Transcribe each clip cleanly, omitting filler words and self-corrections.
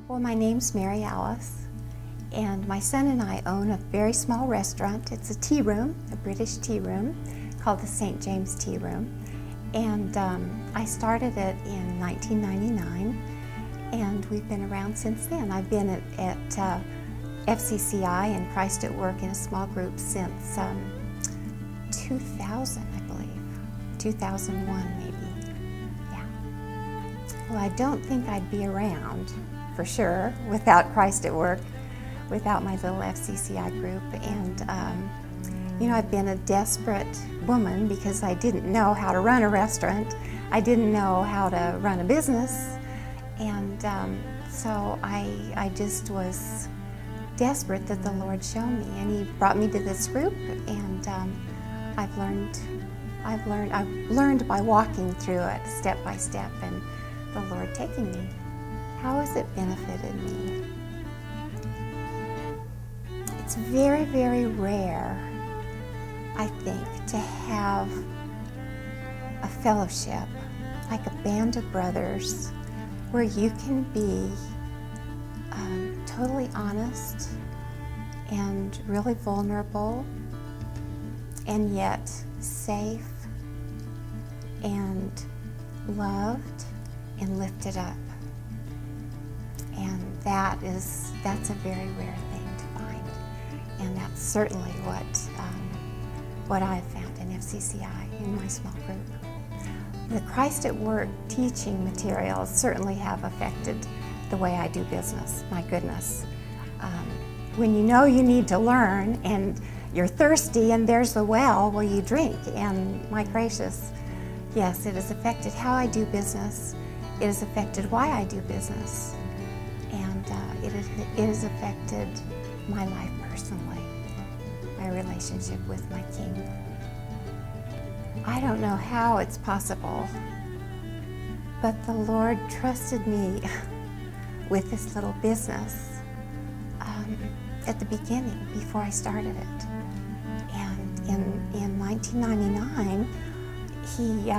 Well, my name's Mary Alice, and my son and I own a very small restaurant. It's a tea room, a British tea room, called the St. James Tea Room. And I started it in 1999, and we've been around since then. I've been at FCCI and Christ at Work in a small group since 2000, I believe, 2001 maybe. Yeah. Well, I don't think I'd be around, for sure, without Christ at Work, without my little FCCI group. And you know, I've been a desperate woman because I didn't know how to run a restaurant. I didn't know how to run a business. And so I just was desperate that the Lord showed me. And He brought me to this group, and I've learned by walking through it step by step, and the Lord taking me. How has it benefited me? It's very, very rare, I think, to have a fellowship, like a band of brothers, where you can be totally honest and really vulnerable, and yet safe and loved and lifted up. And that's a very rare thing to find. And that's certainly what I've found in FCCI, in my small group. The Christ at Work teaching materials certainly have affected the way I do business, my goodness. When you know you need to learn and you're thirsty and there's the well, you drink. And my gracious, yes, it has affected how I do business. It has affected why I do business. And it has affected my life personally, my relationship with my King. I don't know how it's possible, but the Lord trusted me with this little business at the beginning, before I started it. And in 1999, He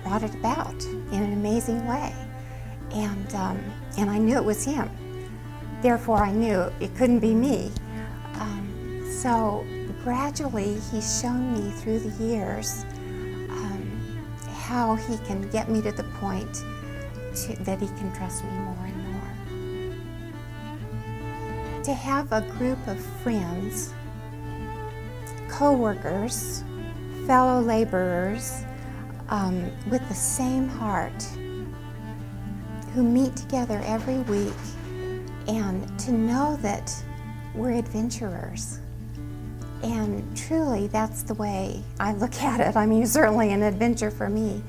brought it about in an amazing way. And I knew it was Him. Therefore, I knew it couldn't be me. So gradually, He's shown me through the years how He can get me to the point that He can trust me more and more. To have a group of friends, co-workers, fellow laborers with the same heart, who meet together every week, and to know that we're adventurers. And truly, that's the way I look at it. I mean, it's certainly an adventure for me.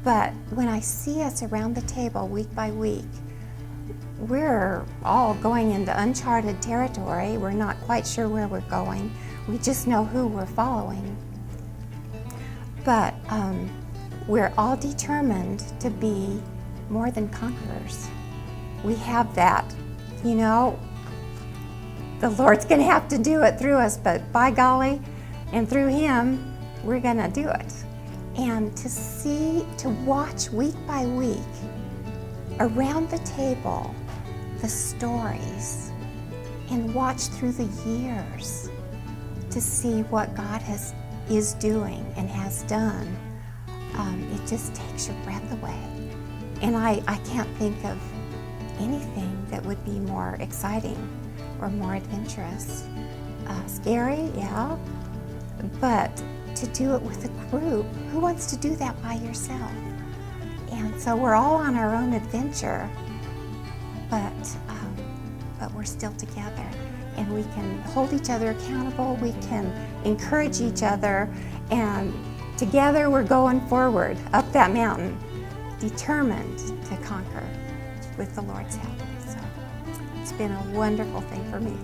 But when I see us around the table week by week, we're all going into uncharted territory. We're not quite sure where we're going. We just know who we're following. But we're all determined to be more than conquerors. We have that, you know, the Lord's going to have to do it through us, but by golly, and through Him, we're going to do it. And to watch week by week around the table the stories, and watch through the years to see what God is doing and has done, it just takes your breath away. And I can't think of anything that would be more exciting or more adventurous. Scary, yeah, but to do it with a group, who wants to do that by yourself? And so we're all on our own adventure, but we're still together, and we can hold each other accountable, we can encourage each other, and together we're going forward up that mountain, determined to conquer with the Lord's help. So it's been a wonderful thing for me.